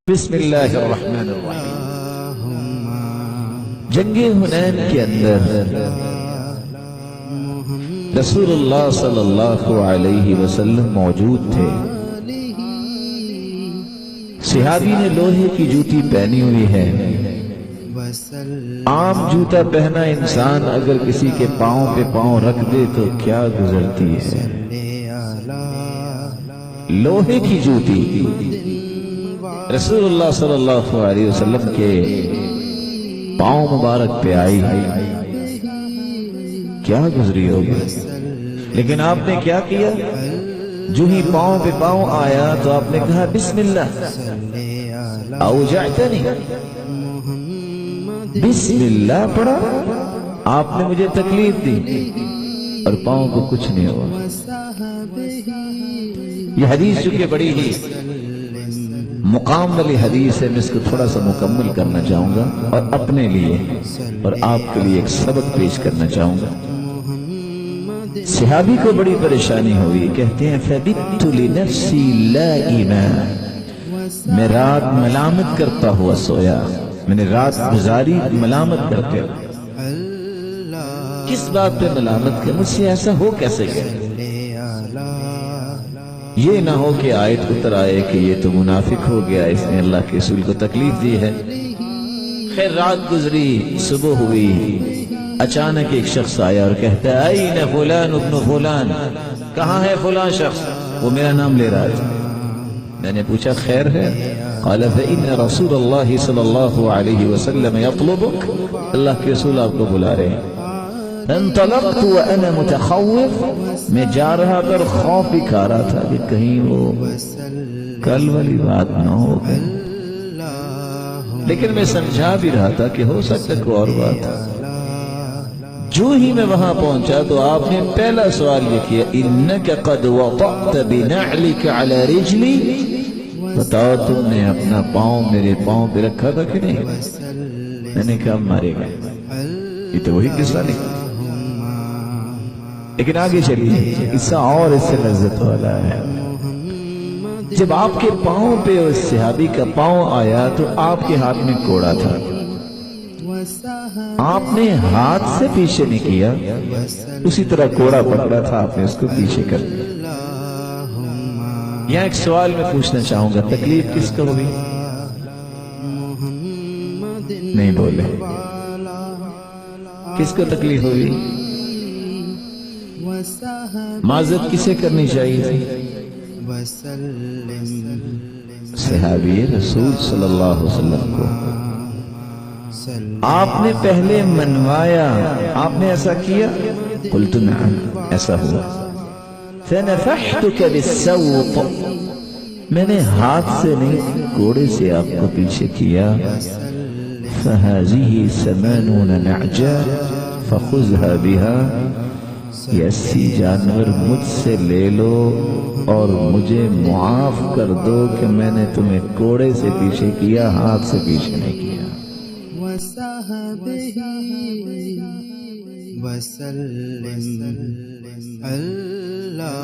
بسم اللہ الرحمن الرحیم۔ جنگ حنین کے اندر رسول اللہ صلی اللہ علیہ وسلم موجود تھے۔ صحابی نے لوہے کی جوتی پہنی ہوئی ہے۔ عام جوتا پہنا انسان اگر کسی کے پاؤں پہ پاؤں رکھ دے تو کیا گزرتی ہے، لوہے کی جوتی رسول اللہ صلی اللہ علیہ وسلم کے پاؤں مبارک پہ آئی، کیا گزری ہوگی۔ لیکن آپ نے کیا کیا؟ جو ہی پاؤں پہ پاؤں آیا تو آپ نے کہا بسم اللہ، اوجعتنی، بسم اللہ پڑھا، آپ نے مجھے تکلیف دی اور پاؤں کو کچھ نہیں ہوا۔ یہ حدیث چونکہ بڑی ہی مقام والی حدیث ہے، میں اس کو تھوڑا سا مکمل کرنا چاہوں گا اور اپنے لیے اور آپ کے لیے ایک سبق پیش کرنا چاہوں گا۔ صحابی کو بڑی پریشانی ہوئی، کہتے ہیں فَبِتُّ لِنَفْسِي لَائِمًا، میں رات ملامت کرتا ہوا سویا، میں نے رات گزاری ملامت کرتے ہوئے۔ کس بات پہ ملامت کر؟ مجھ سے ایسا ہو کیسے گیا؟ یہ نہ ہو کہ آیت اتر آئے کہ یہ تو منافق ہو گیا، اس نے اللہ کے رسول کو تکلیف دی ہے۔ خیر رات گزری، صبح ہوئی، اچانک ایک شخص آیا اور کہتا ہے اینا فلان ابن فلان، کہاں ہے فلان شخص؟ وہ میرا نام لے رہا تھا۔ میں نے پوچھا خیر ہے؟ قال فإن رسول اللہ صلی اللہ علیہ وسلم یطلبک، اللہ کے رسول آپ کو بلا رہے ہیں۔ انطلقت وانا متخوف، میں جا رہا تھا اور خوف بھی کھا رہا تھا کہ کہیں وہ کل والی بات نہ ہو گئی، لیکن میں سمجھا بھی رہا تھا کہ ہو سکتا کوئی اور بات ہے۔ جو ہی میں وہاں پہنچا تو آپ نے پہلا سوال یہ کیا انک قد وطأت بنعلک علی رجلی، بتاؤ تم نے اپنا پاؤں میرے پاؤں پہ رکھا تھا کہ نہیں؟ میں نے کہا مارے گئے۔ یہ تو وہی قصہ نہیں، لیکن آگے چلیے، قصہ اور اس سے لذت والا ہے۔ جب آپ کے پاؤں پہ اس صحابی کا پاؤں آیا تو آپ کے ہاتھ میں کوڑا تھا، آپ نے ہاتھ سے پیچھے نہیں کیا، اسی طرح کوڑا پکڑا تھا، آپ نے اس کو پیچھے کر دیا۔ یہاں ایک سوال میں پوچھنا چاہوں گا، تکلیف کس کو ہوئی؟ نہیں بولے، کس کو تکلیف ہوئی؟ معذرت کسے کرنی چاہیے تھی؟ صحابی رسول صلی اللہ علیہ وسلم کو آپ نے پہلے منوایا، آپ نے ایسا کیا؟ قلت نعم، ایسا ہوا۔ فنفحتک بالسوط، میں نے ہاتھ سے نہیں کوڑے سے آپ کو پیچھے کیا۔ فهذه 80 نعجا فخذها بها، یہ 80 جانور مجھ سے لے لو اور مجھے معاف کر دو کہ میں نے تمہیں کوڑے سے پیچھے کیا، ہاتھ سے پیچھے نہیں کیا۔ وسلم اللہم